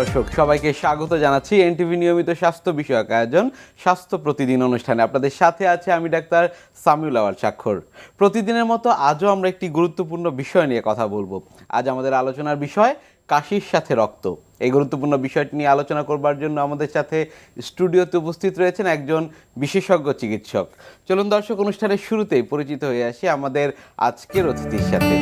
দর্শক, সবাইকে স্বাগত জানাচ্ছি এনটিভি নিয়মিত স্বাস্থ্য বিষয়ক আয়োজন স্বাস্থ্য প্রতিদিন অনুষ্ঠানে। আপনাদের সাথে আছে আমি ডাক্তার সামিউল আওয়াল স্বাক্ষর। প্রতিদিনের মতো আজও আমরা একটি গুরুত্বপূর্ণ বিষয় নিয়ে কথা বলবো। আজ আমাদের আলোচনার বিষয় কাশির সাথে রক্ত। এই গুরুত্বপূর্ণ বিষয়টি নিয়ে আলোচনা করবার জন্য আমাদের সাথে স্টুডিওতে উপস্থিত রয়েছেন একজন বিশেষজ্ঞ চিকিৎসক। চলুন দর্শক, অনুষ্ঠানের শুরুতেই পরিচিত হয়ে আসি আমাদের আজকের অতিথির সাথে।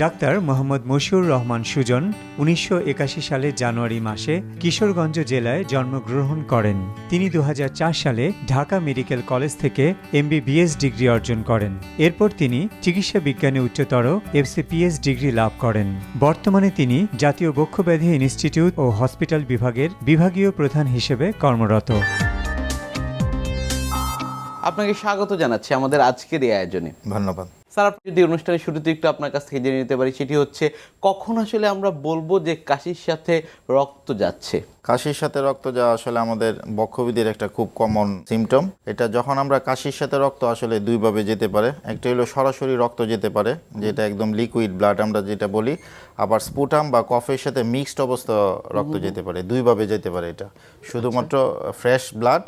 ডাক্তার মোহাম্মদ মশিউর রহমান সুজন ১৯৮১ সালের জানুয়ারি মাসে কিশোরগঞ্জ জেলায় জন্মগ্রহণ করেন। তিনি ২০০৪ সালে ঢাকা মেডিকেল কলেজ থেকে এমবিবিএস ডিগ্রি অর্জন করেন। এরপর তিনি চিকিৎসা বিজ্ঞানে উচ্চতর এফসিপিএস ডিগ্রি লাভ করেন। বর্তমানে তিনি জাতীয় বক্ষব্যাধি ইনস্টিটিউট ও হসপিটাল বিভাগের বিভাগীয় প্রধান হিসেবে কর্মরত। আপনাকে স্বাগত জানাচ্ছি আমাদের আজকের এই আয়োজনে। ধন্যবাদ স্যার, আপনি যদি অনুষ্ঠানের শুরুতে একটু আপনার কাছ থেকে জেনে নিতে পারি, সেটি হচ্ছে কখন আসলে আমরা বলবো যে কাশির সাথে রক্ত যাচ্ছে? কাশির সাথে রক্ত যাওয়া আসলে আমাদের বক্ষবিধির একটা খুব কমন সিমটম। এটা যখন আমরা কাশির সাথে রক্ত আসলে দুইভাবে যেতে পারে। একটা হলো সরাসরি রক্ত যেতে পারে, যেটা একদম লিকুইড ব্লাড আমরা যেটা বলি। আবার স্পুটাম বা কফের সাথে মিক্সড অবস্থা রক্ত যেতে পারে, দুইভাবে যেতে পারে। এটা শুধুমাত্র ফ্রেশ ব্লাড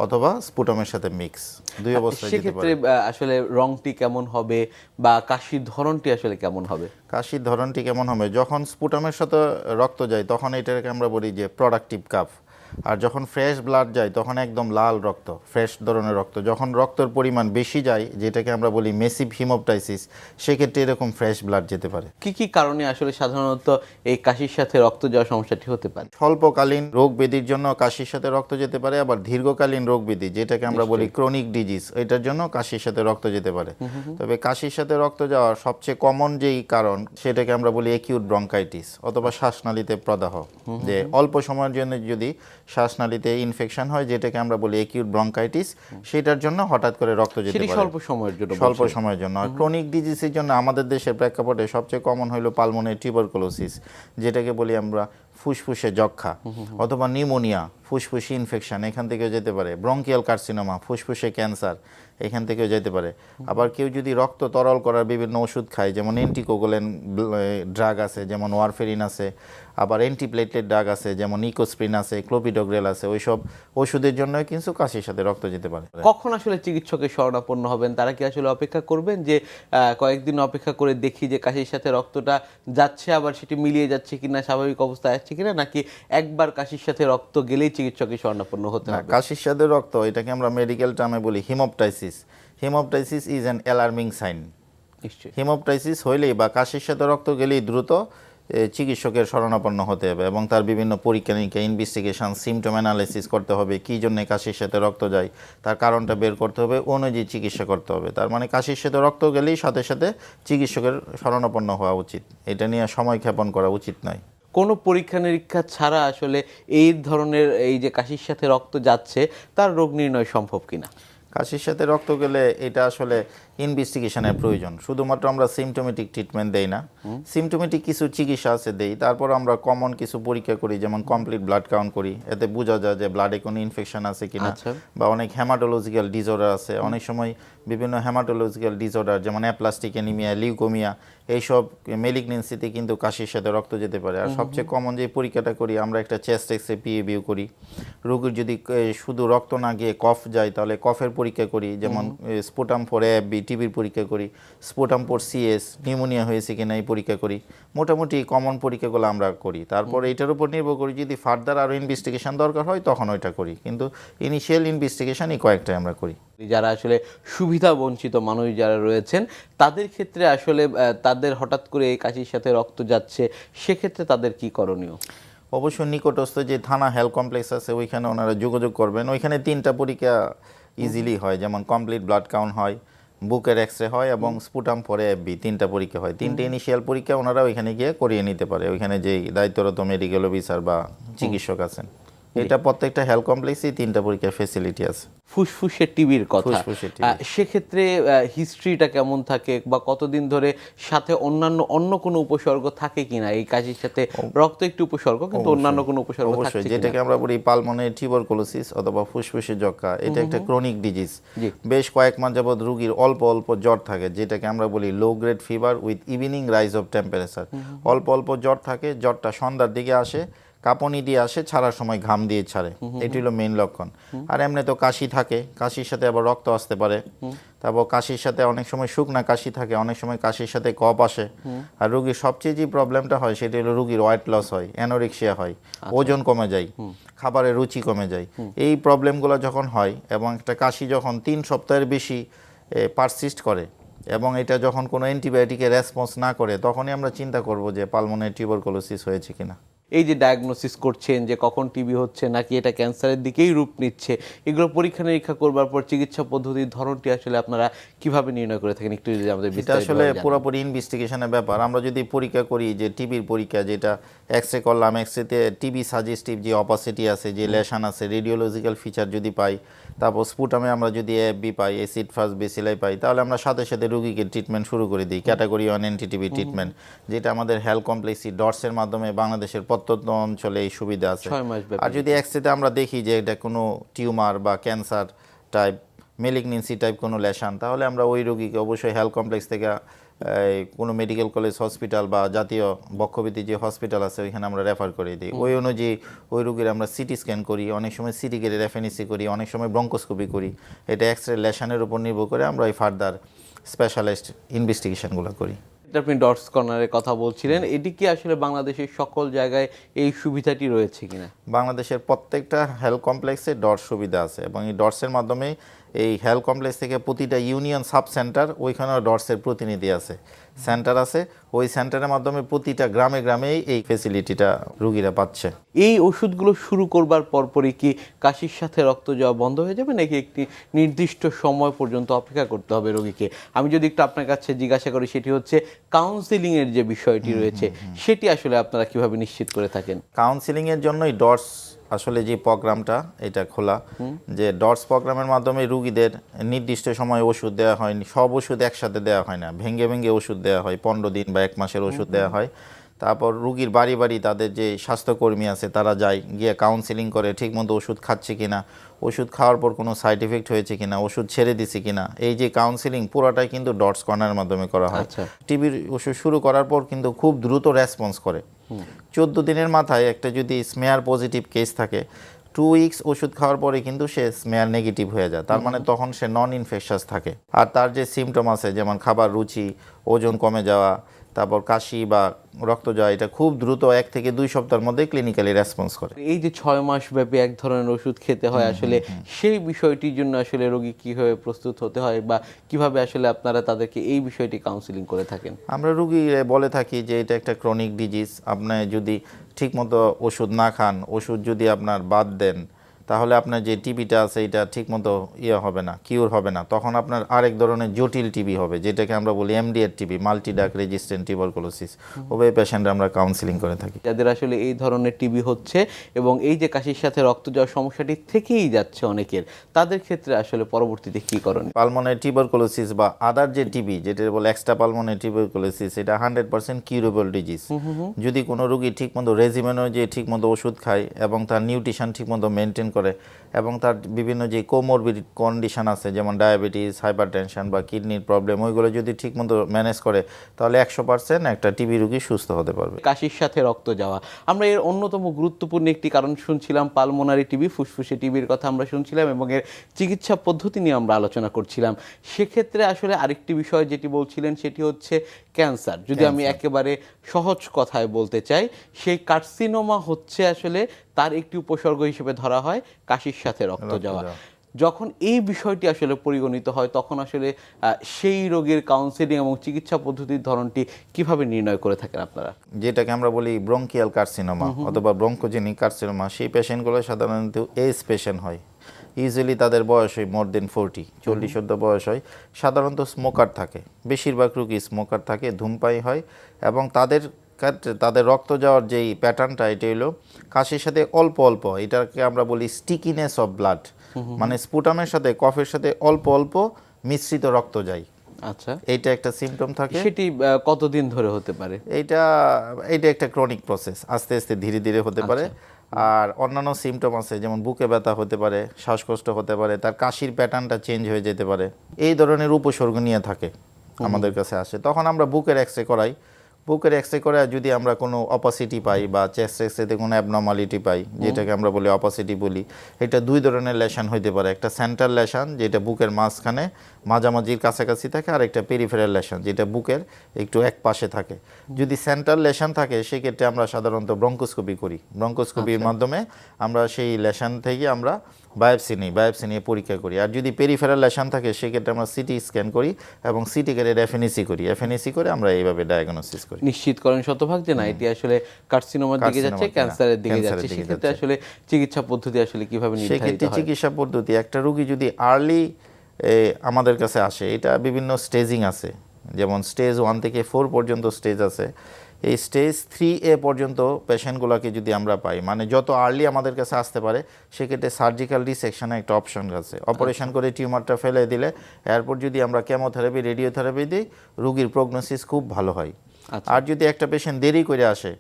অথবা স্পুটামের সাথে মিক্স, দুই অবস্থায় যেতে পারে। সেক্ষেত্রে আসলে রংটি কেমন হবে বা কাশির ধরনটি আসলে কেমন হবে? কাশির ধরনটি কেমন হবে, যখন স্পুটামের সাথে রক্ত যায় তখন এটাকে আমরা বলি যে প্রোডাক্টিভ কাফ। আর যখন ফ্রেশ ব্লাড যায় তখন একদম লাল রক্ত, ফ্রেশ ধরনের রক্ত। যখন রক্তের পরিমাণ বেশি যায়, যেটাকে আমরা বলি মেসিভ হিমোপটাইসিস, সেক্ষেত্রে এরকম ফ্রেশ ব্লাড যেতে পারে। কি কি কারণে আসলে সাধারণত এই কাশির সাথে রক্ত যাওয়ার সমস্যাটি হতে পারে? স্বল্পকালীন রোগ ব্যাধির জন্য কাশির সাথে রক্ত যেতে পারে, আবার দীর্ঘকালীন রোগ ব্যাধি যেটাকে আমরা বলি ক্রনিক ডিজিজ, এটার জন্য কাশির সাথে রক্ত যেতে পারে। তবে কাশির সাথে রক্ত যাওয়ার সবচেয়ে কমন যেই কারণ, সেটাকে আমরা বলি অ্যাকিউট ব্রঙ্কাইটিস অথবা শ্বাসনালীতে প্রদাহ। যে অল্প সময়ের জন্য যদি শ্বাসনালীতে ইনফেকশন হয়, যেটাকে আমরা বলি অ্যাকিউট ব্রঙ্কাইটিস, সেটার জন্য হঠাৎ করে রক্ত যেতে পারে স্বল্প সময়ের জন্য। স্বল্প সময়ের জন্য। আর ক্রনিক ডিজিজের জন্য আমাদের দেশের প্রেক্ষাপটে সবচেয়ে কমন হলো পালমোনারি টিউবারকুলোসিস, যেটাকে বলি আমরা ফুসফুসে যক্ষা, অথবা নিউমোনিয়া, ফুসফুসে ইনফেকশন, এখান থেকেও যেতে পারে। ব্রঙ্কিয়াল কার্সিনোমা, ফুসফুসে ক্যান্সার, এখান থেকেও যেতে পারে। আবার কেউ যদি রক্ত তরল করার বিভিন্ন ওষুধ খায়, যেমন অ্যান্টিকোগুলেন ড্রাগ আছে, যেমন ওয়ারফেরিন আছে, আবার অ্যান্টিপ্লেটলেট ড্রাগ আছে, যেমন ইকোস্প্রিন আছে, ক্লোপিডোগ্রেল আছে, ওইসব ওষুধের জন্য কিন্তু কাশির সাথে রক্ত যেতে পারে। কখন আসলে চিকিৎসকের শরণাপন্ন হবেন? তারা কি আসলে অপেক্ষা করবেন যে কয়েকদিন অপেক্ষা করে দেখি যে কাশির সাথে রক্তটা যাচ্ছে, আবার সেটি মিলিয়ে যাচ্ছে কিনা, স্বাভাবিক অবস্থায় আসছে কিনা, নাকি একবার কাশির সাথে রক্ত গেলেই চিকিৎসকের শরণাপন্ন হতে হবে? কাশির সাথে রক্ত, এটাকে আমরা মেডিকেল টার্মে বলি haemoptysis. Haemoptysis is an alarming sign. নিশ্চয়ই। হিমোপটাইসিস হইলেই বা কাশির সাথে রক্ত গেলেই দ্রুত চিকিৎসকের শরণাপন্ন হতে হবে এবং তার বিভিন্ন পরীক্ষা নিরীক্ষা, ইনভেস্টিগেশন, সিমটম অ্যানালাইসিস করতে হবে। কী জন্য কাশির সাথে রক্ত যায় তার কারণটা বের করতে হবে, অনুযায়ী চিকিৎসা করতে হবে। তার মানে কাশির সাথে রক্ত গেলেই সাথে সাথে চিকিৎসকের শরণাপন্ন হওয়া উচিত। এটা নিয়ে সময় ক্ষেপণ করা উচিত নয়। কোনো পরীক্ষা নিরীক্ষা ছাড়া আসলে এই ধরনের এই যে কাশির সাথে রক্ত যাচ্ছে, তার রোগ নির্ণয় সম্ভব কিনা? কাশির সাথে রক্ত গেলে এটা আসলে ইনভেস্টিগেশনের প্রয়োজন। শুধুমাত্র আমরা সিমটোমেটিক ট্রিটমেন্ট দেই না, সিমটোমেটিক কিছু চিকিৎসা আছে দেই। তারপর আমরা কমন কিছু পরীক্ষা করি, যেমন কমপ্লিট ব্লাড কাউন্ট করি। এতে বোঝা যায় যে ব্লাডে কোনো ইনফেকশন আছে কিনা। বা অনেক হেমাটোলজিক্যাল ডিসঅর্ডার আছে, অনেক সময় বিভিন্ন হেমাটোলজিক্যাল ডিসঅর্ডার যেমন অ্যাপ্লাস্টিক অ্যানিমিয়া, লিউকোমিয়া, এইসব মেলিগনেন্সিতে কিন্তু কাশির সাথে রক্ত যেতে পারে। আর সবচেয়ে কমন যে পরীক্ষাটা করি আমরা, একটা চেস্ট এক্সরে পিএবিউ করি। রোগীর যদি শুধু রক্ত না গিয়ে কফ যায়, তাহলে কফের পরীক্ষা করি, যেমন স্পুটাম ফর এএফবি, টিবির পরীক্ষা করি, স্পুটাম ফর সিএস, নিউমোনিয়া হয়েছে কিনা এই পরীক্ষা করি। মোটামুটি কমন পরীক্ষাগুলো আমরা করি। তারপর এইটার উপর নির্ভর করি, যদি ফার্দার আরও ইনভেস্টিগেশন দরকার হয় তখন ওইটা করি, কিন্তু ইনিশিয়াল ইনভেস্টিগেশনই কয়েকটাই আমরা করি। যারা আসলে সুবিধা বঞ্চিত মানুষ যারা রয়েছেন, তাদের ক্ষেত্রে আসলে তাদের হঠাৎ করে এই কাশির সাথে রক্ত যাচ্ছে, সেক্ষেত্রে তাদের কি করণীয়? অবশ্যই নিকটস্থ যে থানা হেলথ কমপ্লেক্স আছে ওইখানে ওনারা যোগাযোগ করবেন। ওইখানে 3টা পরীক্ষা ইজিলি হয়, যেমন কমপ্লিট ব্লাড কাউন্ট হয়, বুকের এক্সরে হয় এবং স্পুটাম ফর এএফবি, 3টা পরীক্ষা হয়। 3টে ইনিশিয়াল পরীক্ষা ওনারা ওইখানে গিয়ে করিয়ে নিতে পারে, ওইখানে যেই দায়িত্বরত মেডিকেল অফিসার বা চিকিৎসক আছেন। এটা প্রত্যেকটা হেলথ কমপ্লেক্সেই 3টা পরীক্ষার ফ্যাসিলিটি আছে। ফুসফুসের টিবির কথা, ফুসফুসের TB সেক্ষেত্রে হিস্ট্রিটা কেমন থাকে বা কতদিন ধরে, সাথে অন্য কোনো উপসর্গ থাকে কিনা? এই কাশির সাথে রক্ত একটি উপসর্গ, কিন্তু অন্যান্য কোনো উপসর্গ থাকছে অবশ্যই, কিনা? যেটাকে আমরা বলি পালমোনারি টিউবারকুলোসিস অথবা ফুসফুসের যক্ষ্মা, এটা একটা ক্রনিক ডিজিজ। জি। বেশ কয়েক মাস যাবত রোগীর অল্প অল্প জ্বর থাকে, যেটাকে আমরা বলি low grade fever with evening rise of temperature. অল্প অল্প জ্বর থাকে, জ্বরটা সন্ধ্যার দিকে আসে, কাঁপুনি দিয়ে আসে, ছাড়ার সময় ঘাম দিয়ে ছাড়ে, এটি হলো মেইন লক্ষণ। আর এমনি তো কাশি থাকে, কাশির সাথে আবার রক্ত আসতে পারে, তারপর কাশির সাথে অনেক সময় শুকনা কাশি থাকে, অনেক সময় কাশির সাথে কফ আসে। আর রোগীর সবচেয়ে যে প্রবলেমটা হয় সেটা হলো রোগীর ওয়েট লস হয়, অ্যানোরেক্সিয়া হয়, ওজন কমে যায়, খাবারের রুচি কমে যায়। এই প্রবলেমগুলো যখন হয় এবং একটা কাশি যখন 3 সপ্তাহের বেশি পারসিস্ট করে এবং এটা যখন কোনো অ্যান্টিবায়োটিকের রেসপন্স না করে, তখনই আমরা চিন্তা করব যে পালমোনারি টিউবারকুলোসিস হয়েছে কিনা। এই যে ডায়াগনোসিস করছেন যে কখন টিবি হচ্ছে নাকি এটা ক্যান্সারের দিকেই রূপ নিচ্ছে, এগুলো পরীক্ষা নিরীক্ষা করবার পর চিকিৎসা পদ্ধতির ধরনটি আসলে আপনারা কিভাবে নির্ণয় করে থাকেন, একটু যদি আমাদের এটা বিস্তারিত আসলে জানান। পুরোপুরি ইনভেস্টিগেশনের ব্যাপার। আমরা যদি পরীক্ষা করি যে টিবির পরীক্ষা, যেটা এক্স রে করলাম, এক্সরেতে টিবি সাজেস্টিভ যে অপাসিটি আছে, যে লেশন আছে, রেডিওলজিক্যাল ফিচার যদি পাই, তারপর স্পুটামে আমরা যদি এএফবি পাই, অ্যাসিড ফাস্ট বেসিলাই পাই, তাহলে আমরা সাথে সাথে রোগীকে ট্রিটমেন্ট শুরু করে দিই, ক্যাটাগরি 1 অ্যান্টিটিবি ট্রিটমেন্ট, যেটা আমাদের হেলথ কমপ্লেক্সি ডটসের মাধ্যমে বাংলাদেশের প্রত্যন্ত অঞ্চলে এই সুবিধা আছে। 6 মাস ব্যাপী। আর যদি এক্সরেতে আমরা দেখি যে এটা কোনো টিউমার বা ক্যান্সার টাইপ, মেলিগনেন্সি টাইপ কোনো লেশন, তাহলে আমরা ওই রোগীকে অবশ্যই হেলথ কমপ্লেক্স থেকে কোনো মেডিকেল কলেজ হসপিটাল বা জাতীয় বক্ষব্যাধি যে হসপিটাল আছে ওইখানে আমরা রেফার করে দিই। ওই অনুযায়ী ওই রোগীর আমরা সিটি স্ক্যান করি, অনেক সময় সিটি কেটে রেফেনিসি করি, অনেক সময় ব্রঙ্কোস্কোপি করি। এটা এক্সরে লেশনের উপর নির্ভর করে আমরা এই ফার্দার স্পেশালিস্ট ইনভেস্টিগেশনগুলো করি। এটা আপনি ডটস কর্নারের কথা বলছিলেন, এটি কি আসলে বাংলাদেশের সকল জায়গায় এই সুবিধাটি রয়েছে কিনা? বাংলাদেশের প্রত্যেকটা হেলথ কমপ্লেক্সে ডটস সুবিধা আছে এবং এই ডটসের মাধ্যমে এই হেলথ কমপ্লেক্স থেকে প্রতিটা ইউনিয়ন সাব সেন্টার, ওইখানেও ডটসের প্রতিনিধি আছে, সেন্টার আছে, ওই সেন্টারের মাধ্যমে প্রতিটা গ্রামে গ্রামেই এই ফেসিলিটিটা রুগীরা পাচ্ছে। এই ওষুধগুলো শুরু করবার পরপরই কি কাশির সাথে রক্ত যাওয়া বন্ধ হয়ে যাবে, নাকি একটি নির্দিষ্ট সময় পর্যন্ত অপেক্ষা করতে হবে রোগীকে? আমি যদি একটু আপনার কাছে জিজ্ঞাসা করি, সেটি হচ্ছে কাউন্সিলিং এর যে বিষয়টি রয়েছে, সেটি আসলে আপনারা কিভাবে নিশ্চিত করে থাকেন? কাউন্সিলিং এর জন্যই ডটস আসলে যে প্রোগ্রামটা এটা খোলা, যে ডটস প্রোগ্রামের মাধ্যমে রুগীদের নির্দিষ্ট সময় ওষুধ দেওয়া হয়নি, সব ওষুধ একসাথে দেওয়া হয় না, ভেঙে ভেঙে ওষুধ দেওয়া হয়, 15 দিন বা 1 মাসের ওষুধ দেওয়া হয়। তারপর রুগীর বাড়ি বাড়ি তাদের যে স্বাস্থ্যকর্মী আছে তারা যায়, গিয়ে কাউন্সিলিং করে ঠিকমতো ওষুধ খাচ্ছে কিনা, ওষুধ খাওয়ার পর কোনো সাইড এফেক্ট হয়েছে কিনা, ওষুধ ছেড়ে দিছে কিনা, এই যে কাউন্সিলিং পুরোটাই কিন্তু ডটস কর্নারের মাধ্যমে করা হয়। আচ্ছা। টিবির ওষুধ শুরু করার পর কিন্তু খুব দ্রুত রেসপন্স করে। 14 দিনের মাথায় একটা যদি স্মেয়ার পজিটিভ কেস থাকে, 2 উইকস ওষুধ খাওয়ার পরে কিন্তু সে স্মেয়ার নেগেটিভ হয়ে যায়, তার মানে তখন সে নন ইনফেকশাস থাকে। আর তার যে সিমটম আছে, যেমন খাবার রুচি, ওজন কমে যাওয়া, তারপর কাশি বা রক্ত যাওয়া, এটা খুব দ্রুত 1 থেকে 2 সপ্তাহের মধ্যে ক্লিনিক্যালি রেসপন্স করে। এই যে 6 মাস ব্যাপী এক ধরনের ওষুধ খেতে হয়, আসলে সেই বিষয়টির জন্য আসলে রোগী কিভাবে প্রস্তুত হতে হয় বা কিভাবে আসলে আপনারা তাদেরকে এই বিষয়টি কাউন্সিলিং করে থাকেন? আমরা রুগী বলে থাকি যে এটা একটা ক্রনিক ডিজিজ, আপনি যদি ঠিকমতো ওষুধ না খান, ওষুধ যদি আপনার বাদ দেন, তাহলে আপনার যে টিবিটা আছে এটা ঠিকমতো হবে না, কিউর হবে না, তখন আপনার আরেক ধরনের জটিল টিবি হবে, যেটাকে আমরা বলি MDR TB, multi drug resistant tuberculosis. ওই পেশেন্টরা আমরা কাউন্সিলিং করে থাকি। যাদের আসলে এই ধরনের টিবি হচ্ছে এবং এই যে কাশির সাথে রক্ত যাওয়ার সমস্যাটি থেকেই যাচ্ছে অনেকের, তাদের ক্ষেত্রে আসলে পরবর্তীতে কি করণীয়? পালমোনারি টিউবারকুলোসিস বা আদার যে টিবি, যেটা বলে এক্সট্রা পালমোনারি টিউবারকুলোসিস, এটা 100% কিউরেবল ডিজিজ। যদি কোনো রোগী ঠিকমতো রেজিমেনও যে ঠিকমতো ওষুধ খায় এবং তার নিউট্রিশন ঠিকমতো মেনটেন করে এবং তার বিভিন্ন যে কোমরবিড কন্ডিশন আছে, যেমন ডায়াবেটিস, হাইপারটেনশন বা কিডনির প্রবলেম, ওইগুলো যদি ঠিকমতো ম্যানেজ করে, তাহলে 100% একটা টিবি রোগী সুস্থ হতে পারবে। কাশির সাথে রক্ত যাওয়া, আমরা এর অন্যতম গুরুত্বপূর্ণ একটি কারণ শুনছিলাম, পালমোনারি টিবি, ফুসফুসে টিবির কথা আমরা শুনছিলাম এবং এর চিকিৎসা পদ্ধতি নিয়ে আমরা আলোচনা করছিলাম। সেক্ষেত্রে আসলে আরেকটি বিষয় যেটি বলছিলেন সেটি হচ্ছে ক্যান্সার। যদি আমি একেবারে সহজ কথায় বলতে চাই, সেই কার্সিনোমা হচ্ছে আসলে তার একটি উপসর্গ হিসেবে ধরা হয় কাশির সাথে রক্ত যাওয়া। যখন এই বিষয়টি আসলে পরিগণিত হয়, তখন আসলে সেই রোগের কাউন্সিলিং এবং চিকিৎসা পদ্ধতির ধরনটি কিভাবে নির্ণয় করে থাকেন আপনারা? যেটাকে আমরা বলি ব্রঙ্কিয়াল কার্সিনোমা অথবা ব্রঙ্কোজেনিক কার্সিনোমা, সেই পেশেন্টগুলো সাধারণত এজ পেশেন্ট হয়। ইউজুয়ালি তাদের বয়স হয় মোর দেন 40, 40 বয়স হয়। সাধারণত স্মোকার থাকে, বেশিরভাগ রোগী স্মোকার থাকে, ধূমপায়ী হয় এবং তাদের তাদের রক্ত যাওয়ার যেই প্যাটার্নটা এটা হলো কাশির সাথে অল্প অল্প, এটাকে আমরা বলি স্টিকিনেস অফ ব্লাড, মানে স্পুটামের সাথে কফের সাথে অল্প অল্প মিশ্রিত রক্ত যায়। আচ্ছা, এইটা একটা সিমটম থাকে। সেটি কতদিন ধরে হতে পারে? এইটা একটা ক্রনিক প্রসেস, আস্তে আস্তে ধীরে ধীরে হতে পারে। আর অন্যান্য সিমটম আছে, যেমন বুকে ব্যথা হতে পারে, শ্বাসকষ্ট হতে পারে, তার কাশির প্যাটার্নটা চেঞ্জ হয়ে যেতে পারে। এই ধরনের উপসর্গ নিয়ে থাকে আমাদের কাছে আসে, তখন আমরা বুকের এক্সরে করাই। বুকের এক্সরে করে যদি আমরা কোনো অপাসিটি পাই বা চেস্ট এক্সরেতে কোনো অ্যাবনর্মালিটি পাই, যেটাকে আমরা বলি অপাসিটি বলি, এটা দুই ধরনের লেশন হইতে পারে। একটা সেন্ট্রাল লেশন যেটা বুকের মাঝখানে মাঝামাঝির কাছাকাছি থাকে, আর একটা পেরিফেরাল লেশন যেটা বুকের একটু এক পাশে থাকে। যদি সেন্ট্রাল লেশন থাকে সেক্ষেত্রে আমরা সাধারণত ব্রঙ্কোস্কোপি করি। ব্রঙ্কোস্কোপির মাধ্যমে আমরা সেই লেশন থেকে আমরা বায়োপসি নিয়ে পরীক্ষা করি। আর যদি পেরিফেরাল লেশন থাকে সেক্ষেত্রে আমরা সিটি স্ক্যান করি এবং সিটি করে এফএনএসি করে আমরা এইভাবে ডায়াগনোসিস করি। নিশ্চিত করেন শতভাগ যে না এটি আসলে কার্সিনোমার দিকে যাচ্ছে, ক্যান্সারের দিকে যাচ্ছে, সেক্ষেত্রে আসলে চিকিৎসা পদ্ধতি আসলে কিভাবে নির্ধারিত সেক্ষেত্রে হয়? চিকিৎসা পদ্ধতি, একটা রোগী যদি আর্লি আমাদের কাছে আসে, এটা বিভিন্ন স্টেজিং আছে, যেমন স্টেজ 1 থেকে 4 পর্যন্ত স্টেজ আছে। এই স্টেজ 3A পর্যন্ত পেশেন্টগুলোকে যদি আমরা পাই, মানে যত আর্লি আমাদের কাছে আসতে পারে, সেক্ষেত্রে সার্জিক্যাল ডিসেকশনের একটা অপশন আছে। অপারেশন করে টিউমারটা ফেলে দিলে এরপর যদি আমরা কেমোথেরাপি, রেডিওথেরাপি দিই, রোগীর প্রগনোসিস খুব ভালো হয়। আর যদি একটা পেশেন্ট দেরি করে আসে,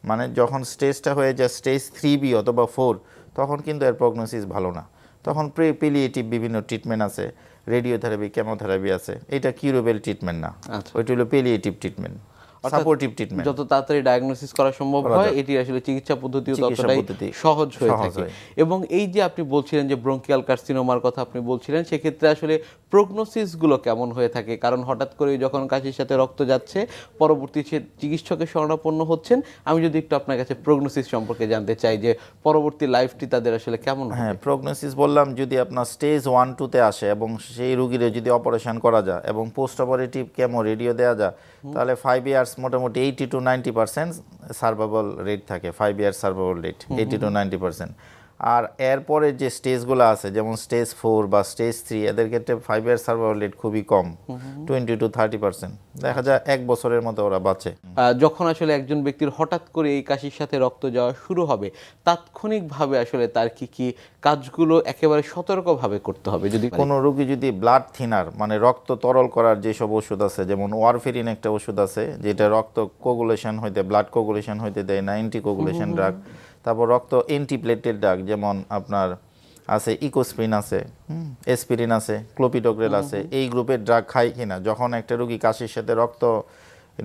মানে যখন স্টেজটা হয়ে যায় স্টেজ 3B অথবা 4, তখন কিন্তু এর প্রগনোসিস ভালো না। তখন প্রিপিলিয়েটিভ বিভিন্ন ট্রিটমেন্ট আছে, রেডিওথেরাপি, কেমোথেরাপি আছে। এটা কিউরেবল ট্রিটমেন্ট না, ওইটা হলো পেলিয়েটিভ ট্রিটমেন্ট, সাপোর্টিভ ট্রিটমেন্ট। যত তাড়াতাড়ি ডায়াগনোসিস করা সম্ভব হয়, এটি আসলে চিকিৎসা পদ্ধতিও ততটাই সহজ হয়ে থাকে। এবং এই যে আপনি বলছিলেন যে ব্রঙ্কিয়াল কার্সিনোমার কথা আপনি বলছিলেন, সেক্ষেত্রে আসলে প্রগনোসিসগুলো কেমন হয়ে থাকে? কারণ হঠাৎ করে যখন কাশির সাথে রক্ত যাচ্ছে, পরবর্তী চিকিৎসকের শরণাপন্ন হচ্ছেন, আমি যদি একটু আপনার কাছে প্রগনোসিস সম্পর্কে জানতে চাই যে পরবর্তী লাইফটি তাদের আসলে কেমন হবে? হ্যাঁ, প্রগনোসিস বললাম, যদি আপনার স্টেজ 1-2-তে আসে এবং সেই রোগীর যদি অপারেশন করা যায় এবং পোস্ট অপারেটিভ কেমো, রেডিও দেওয়া যায়, তাহলে 5 ইয়ার্স মোটামুটি 80 to 90% সার্ভাইভাল রেট থাকে। 5 ইয়ার্স সার্ভাইভাল রেট 80 to 90%। আর এরপরে যে স্টেজগুলো আছে, যেমন স্টেজ 4 বা স্টেজ 3, এদের ক্ষেত্রে 5 ইয়ার সার্ভাইভাল রেট খুবই কম, 20 to 30%। দেখা যায় 1 বছরের মতো ওরা বাঁচে। যখন আসলে একজন ব্যক্তির হঠাৎ করে এই কাশির সাথে রক্ত যাওয়া শুরু হবে, তাৎক্ষণিকভাবে আসলে তার কি কি কাজগুলো একেবারে সতর্কভাবে করতে হবে? যদি কোনো রোগী যদি ব্লাড থিনার, মানে রক্ত তরল করার যেসব ওষুধ আছে, যেমন ওয়ারফেরিন একটা ওষুধ আছে যেটা রক্ত কোগুলেশন হইতে, ব্লাড কোগুলেশন হইতে দেয় না, অ্যান্টি কোগুলেশন ড্রাগ। তারপর রক্ত অ্যান্টিপ্লেটেড ড্রাগ, যেমন আপনার আছে ইকোস্প্রিন আছে, এসপিরিন আছে, ক্লোপিডোগ্রেল আছে। এই গ্রুপের ড্রাগ খাই কিনা, যখন একটা রোগী কাশির সাথে রক্ত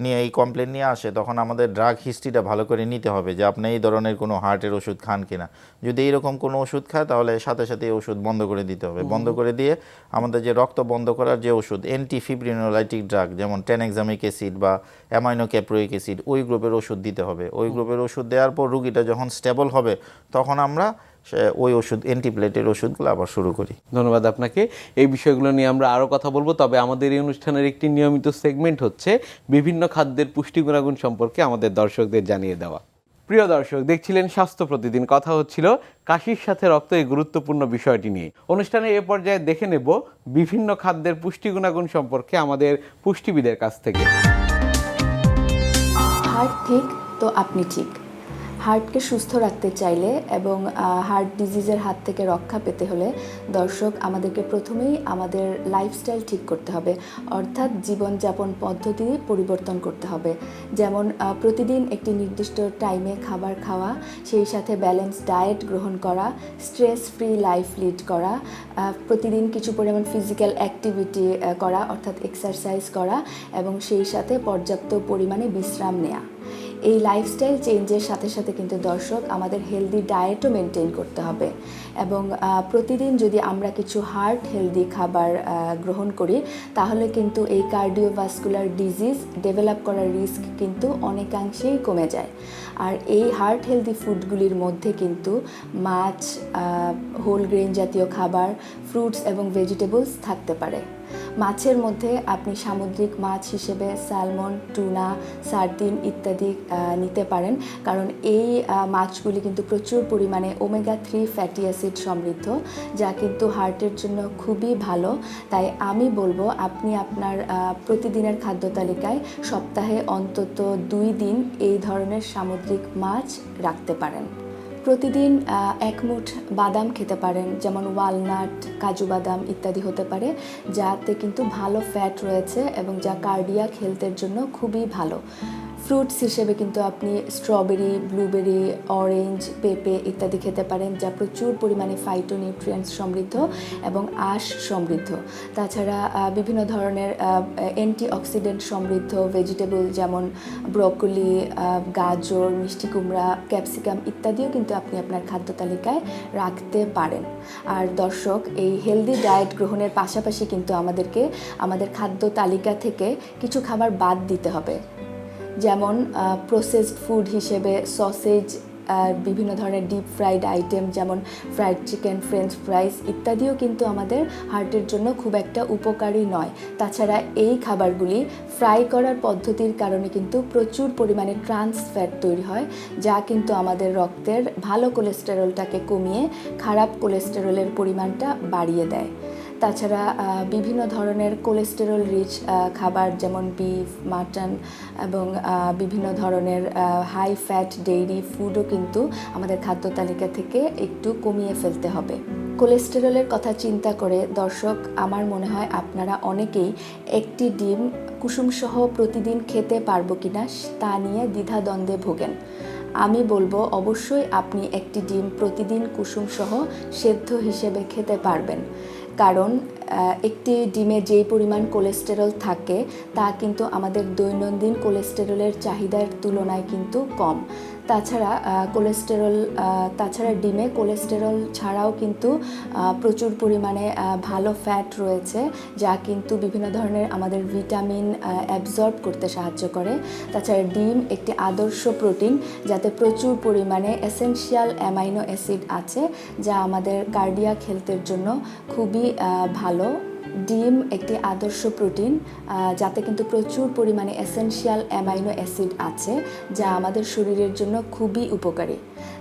নিয়ে এই কমপ্লেন নিয়ে আসে, তখন আমাদের ড্রাগ হিস্ট্রিটা ভালো করে নিতে হবে যে আপনি এই ধরনের কোনো হার্টের ওষুধ খান কিনা। যদি এইরকম কোনো ওষুধ খায়, তাহলে সাথে সাথে এই ওষুধ বন্ধ করে দিতে হবে। বন্ধ করে দিয়ে আমাদের যে রক্ত বন্ধ করার যে ওষুধ, অ্যান্টিফিব্রিনোলাইটিক ড্রাগ, যেমন টেনেক্সামিক অ্যাসিড বা অ্যামাইনোক্যাপ্রোইক অ্যাসিড, ওই গ্রুপের ওষুধ দিতে হবে। ওই গ্রুপের ওষুধ দেওয়ার পর রুগীটা যখন স্টেবল হবে, তখন আমরা ওই ওষুধ, অ্যান্টিপ্লেটের ওষুধগুলো আবার শুরু করি। ধন্যবাদ আপনাকে। এই বিষয়গুলো নিয়ে আমরা আরও কথা বলবো, তবে আমাদের এই অনুষ্ঠানের একটি নিয়মিত সেগমেন্ট হচ্ছে বিভিন্ন খাদ্যের পুষ্টি গুণাগুণ সম্পর্কে আমাদের দর্শকদের জানিয়ে দেওয়া। প্রিয় দর্শক, দেখছিলেন স্বাস্থ্য প্রতিদিন। কথা হচ্ছিল কাশির সাথে রক্ত, এই গুরুত্বপূর্ণ বিষয়টি নিয়ে। অনুষ্ঠানে এ পর্যায়ে দেখে নেব বিভিন্ন খাদ্যের পুষ্টি গুণাগুণ সম্পর্কে আমাদের পুষ্টিবিদের কাছ থেকে। হার্ট ঠিক তো আপনি ঠিক। হার্টকে সুস্থ রাখতে চাইলে এবং হার্ট ডিজিজের হাত থেকে রক্ষা পেতে হলে দর্শক, আমাদেরকে প্রথমেই আমাদের লাইফস্টাইল ঠিক করতে হবে, অর্থাৎ জীবনযাপন পদ্ধতি পরিবর্তন করতে হবে। যেমন প্রতিদিন একটি নির্দিষ্ট টাইমে খাবার খাওয়া, সেই সাথে ব্যালেন্স ডায়েট গ্রহণ করা, স্ট্রেস ফ্রি লাইফ লিড করা, প্রতিদিন কিছু পরিমাণ ফিজিক্যাল অ্যাক্টিভিটি করা অর্থাৎ এক্সারসাইজ করা, এবং সেই সাথে পর্যাপ্ত পরিমাণে বিশ্রাম নেওয়া। এই লাইফস্টাইল চেঞ্জের সাথে সাথে কিন্তু দর্শক আমাদের হেলদি ডায়েটও মেনটেন করতে হবে। এবং প্রতিদিন যদি আমরা কিছু হার্ট হেলদি খাবার গ্রহণ করি, তাহলে কিন্তু এই কার্ডিওভাস্কুলার ডিজিজ ডেভেলপ করার রিস্ক কিন্তু অনেকাংশেই কমে যায়। আর এই হার্ট হেলদি ফুডগুলির মধ্যে কিন্তু মাছ, হোল গ্রেন জাতীয় খাবার, ফ্রুটস এবং ভেজিটেবলস থাকতে পারে। মাছের মধ্যে আপনি সামুদ্রিক মাছ হিসেবে স্যালমন, টুনা, সার্দিন ইত্যাদি নিতে পারেন, কারণ এই মাছগুলি কিন্তু প্রচুর পরিমাণে ওমেগা-3 ফ্যাটি অ্যাসিড সমৃদ্ধ, যা কিন্তু হার্টের জন্য খুবই ভালো। তাই আমি বলবো আপনি আপনার প্রতিদিনের খাদ্য তালিকায় সপ্তাহে অন্তত 2 দিন এই ধরনের সামুদ্রিক মাছ রাখতে পারেন। প্রতিদিন 1 মুঠ বাদাম খেতে পারেন, যেমন ওয়ালনাট, কাজু বাদাম ইত্যাদি হতে পারে, যাতে কিন্তু ভালো ফ্যাট রয়েছে এবং যা কার্ডিয়াক হেলথের জন্য খুবই ভালো। ফ্রুটস হিসেবে কিন্তু আপনি স্ট্রবেরি, ব্লুবেরি, অরেঞ্জ, পেঁপে ইত্যাদি খেতে পারেন, যা প্রচুর পরিমাণে ফাইটোনিউট্রিয়েন্টস সমৃদ্ধ এবং আঁশ সমৃদ্ধ। তাছাড়া বিভিন্ন ধরনের অ্যান্টিঅক্সিডেন্ট সমৃদ্ধ ভেজিটেবল যেমন ব্রোকলি, গাজর, মিষ্টি কুমড়া, ক্যাপসিকাম ইত্যাদিও কিন্তু আপনি আপনার খাদ্য তালিকায় রাখতে পারেন। আর দর্শক, এই হেলদি ডায়েট গ্রহণের পাশাপাশি কিন্তু আমাদেরকে আমাদের খাদ্য তালিকা থেকে কিছু খাবার বাদ দিতে হবে, যেমন প্রসেসড ফুড হিসেবে সসেজ, বিভিন্ন ধরনের ডিপ ফ্রাইড আইটেম যেমন ফ্রাইড চিকেন, ফ্রেঞ্চ ফ্রাইস ইত্যাদিও কিন্তু আমাদের হার্টের জন্য খুব একটা উপকারী নয়। তাছাড়া এই খাবারগুলি ফ্রাই করার পদ্ধতির কারণে কিন্তু প্রচুর পরিমাণে ট্রান্স ফ্যাট তৈরি হয়, যা কিন্তু আমাদের রক্তের ভালো কোলেস্টেরলটাকে কমিয়ে খারাপ কোলেস্টেরলের পরিমাণটা বাড়িয়ে দেয়। তাছাড়া বিভিন্ন ধরনের কোলেস্টেরল রিচ খাবার যেমন বিফ, মাটন এবং বিভিন্ন ধরনের হাই ফ্যাট ডেইরি ফুডও কিন্তু আমাদের খাদ্য তালিকা থেকে একটু কমিয়ে ফেলতে হবে। কোলেস্টেরলের কথা চিন্তা করে দর্শক, আমার মনে হয় আপনারা অনেকেই একটি ডিম কুসুমসহ প্রতিদিন খেতে পারবো কিনা তা নিয়ে দ্বিধাদ্বন্দ্বে ভোগেন। আমি বলবো অবশ্যই আপনি একটি ডিম প্রতিদিন কুসুমসহ সেদ্ধ হিসেবে খেতে পারবেন, কারণ একটি ডিমে যেই পরিমাণ কোলেস্টেরল থাকে তা কিন্তু আমাদের দৈনন্দিন কোলেস্টেরলের চাহিদার তুলনায় কিন্তু কম। তাছাড়া ডিমে কোলেস্টেরল ছাড়াও কিন্তু প্রচুর পরিমাণে ভালো ফ্যাট রয়েছে, যা কিন্তু বিভিন্ন ধরনের আমাদের ভিটামিন অ্যাবজর্ব করতে সাহায্য করে। তাছাড়া ডিম একটি আদর্শ প্রোটিন, যাতে প্রচুর পরিমাণে এসেনশিয়াল অ্যামাইনো অ্যাসিড আছে, যা আমাদের কার্ডিয়াক হেলথের জন্য খুবই ভালো। ডিম একটি আদর্শ প্রোটিন, যাতে কিন্তু প্রচুর পরিমাণে এসেনশিয়াল অ্যামাইনো অ্যাসিড আছে, যা আমাদের শরীরের জন্য খুবই উপকারী।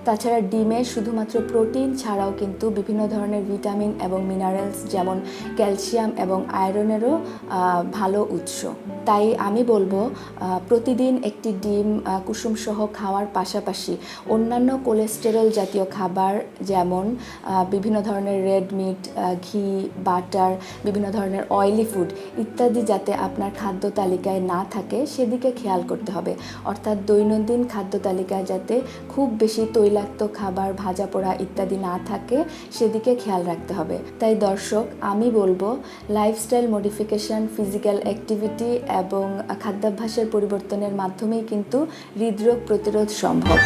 তাছাড়া ডিমে শুধুমাত্র প্রোটিন ছাড়াও কিন্তু বিভিন্ন ধরনের ভিটামিন এবং মিনারেলস যেমন ক্যালসিয়াম এবং আয়রনেরও ভালো উৎস। তাই আমি বলবো প্রতিদিন একটি ডিম কুসুমসহ খাওয়ার পাশাপাশি অন্যান্য কোলেস্টেরল জাতীয় খাবার যেমন বিভিন্ন ধরনের রেড মিট, ঘি, বাটার, বিভিন্ন ধরনের অয়েলি ফুড ইত্যাদি যাতে আপনার খাদ্য তালিকায় না থাকে সেদিকে খেয়াল করতে হবে। অর্থাৎ দৈনন্দিন খাদ্য তালিকায় যাতে খুব বেশি তৈলাক্ত খাবার, ভাজা পোড়া ইত্যাদি না থাকে সেদিকে খেয়াল রাখতে হবে। তাই দর্শক, আমি বলবো লাইফস্টাইল মডিফিকেশন, ফিজিক্যাল অ্যাক্টিভিটি এবং খাদ্যাভ্যাসের পরিবর্তনের মাধ্যমেই কিন্তু হৃদরোগ প্রতিরোধ সম্ভব।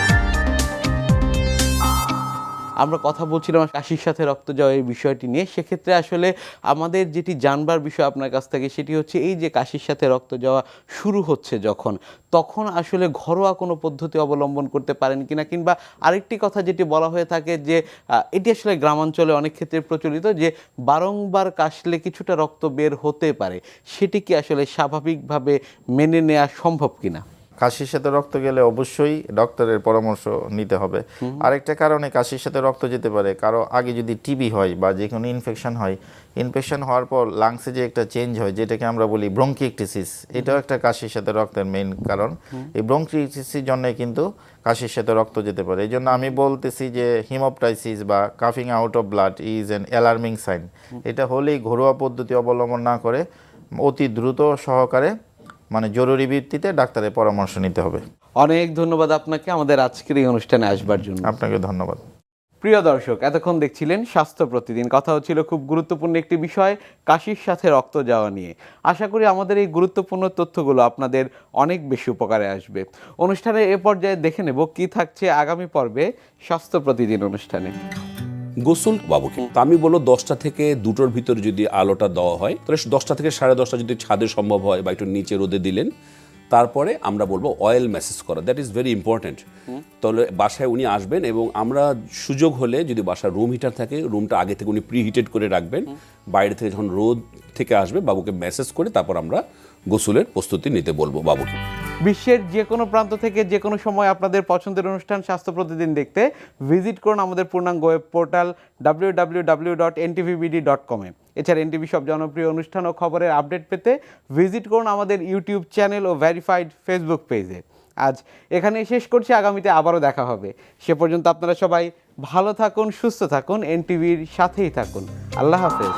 আমরা কথা বলছিলাম কাশির সাথে রক্ত যাওয়া এই বিষয়টি নিয়ে। সেক্ষেত্রে আসলে আমাদের যেটি জানবার বিষয় আপনার কাছ থেকে সেটি হচ্ছে এই যে কাশির সাথে রক্ত যাওয়া শুরু হচ্ছে তখন আসলে ঘরোয়া কোনো পদ্ধতি অবলম্বন করতে পারেন কিনা, কিংবা আরেকটি কথা যেটি বলা হয়ে থাকে যে এটি আসলে গ্রামাঞ্চলে অনেক ক্ষেত্রে প্রচলিত যে বারংবার কাশলে কিছুটা রক্ত বের হতে পারে, সেটি কি আসলে স্বাভাবিকভাবে মেনে নেওয়া সম্ভব কিনা? কাশির সাথে রক্ত গেলে অবশ্যই ডক্টরের পরামর্শ নিতে হবে। আরেকটা কারণে কাশির সাথে রক্ত যেতে পারে, কারো আগে যদি টিবি হয় বা যে কোনো ইনফেকশন হয়, ইনফেকশন হওয়ার পর লাংসে যে একটা চেঞ্জ হয় যেটাকে আমরা বলি ব্রঙ্কিকটিসিস, এটাও একটা কাশির সাথে রক্তের মেইন কারণ। এই ব্রঙ্কিকটিসিসের জন্য কিন্তু কাশির সাথে রক্ত যেতে পারে। এই জন্য আমি বলতেছি যে হিমোপ্টাইসিস বা কাফিং out of blood is an alarming sign. এটা হলেই ঘরোয়া পদ্ধতি অবলম্বন না করে অতি দ্রুত সহকারে জরুরি ভিত্তিতে ডাক্তারের পরামর্শ নিতে হবে। অনেক ধন্যবাদ আপনাকে আমাদের আজকের এই অনুষ্ঠানে আসবার জন্য। আপনাকে ধন্যবাদ। প্রিয় দর্শক, এতক্ষণ দেখছিলেন স্বাস্থ্য প্রতিদিন। কথা হচ্ছিল খুব গুরুত্বপূর্ণ একটি বিষয়, কাশির সাথে রক্ত যাওয়া নিয়ে। আশা করি আমাদের এই গুরুত্বপূর্ণ তথ্যগুলো আপনাদের অনেক বেশি উপকারে আসবে। অনুষ্ঠানের এ পর্যায়ে দেখে নেব কি থাকছে আগামী পর্বে স্বাস্থ্য প্রতিদিন অনুষ্ঠানে। গোসল বাবুকে তো আমি বলবো 10টা থেকে 2টোর ভিতরে যদি আলোটা দেওয়া হয় তাহলে 10টা থেকে 10:30 যদি ছাদে সম্ভব হয় বা একটু নিচে রোদে দিলেন তারপরে আমরা বলবো অয়েল ম্যাসেজ করা, দ্যাট ইজ ভেরি ইম্পর্ট্যান্ট। তাহলে বাসায় উনি আসবেন এবং আমরা সুযোগ হলে যদি বাসায় রুম হিটার থাকে, রুমটা আগে থেকে উনি প্রিহিটেড করে রাখবেন। বাইরে থেকে যখন রোদ থেকে আসবে বাবুকে ম্যাসেজ করে তারপর আমরা গোসলের প্রস্তুতি নিতে বলবো বাবুকে। বিশ্বের যে কোনো প্রান্ত থেকে যে কোনো সময় আপনাদের পছন্দের অনুষ্ঠান স্বাস্থ্য প্রতিদিন দেখতে ভিজিট করুন আমাদের পূর্ণাঙ্গ ওয়েব পোর্টাল www.ntvbd.com এ। এছাড়া এনটিভি সব জনপ্রিয় অনুষ্ঠান ও খবরের আপডেট পেতে ভিজিট করুন আমাদের ইউটিউব চ্যানেল ও ভেরিফাইড ফেসবুক পেজে। আজ এখানে শেষ করছি, আগামীতে আবারও দেখা হবে। সে পর্যন্ত আপনারা সবাই ভালো থাকুন, সুস্থ থাকুন, এনটিভির সাথেই থাকুন। আল্লাহ হাফেজ।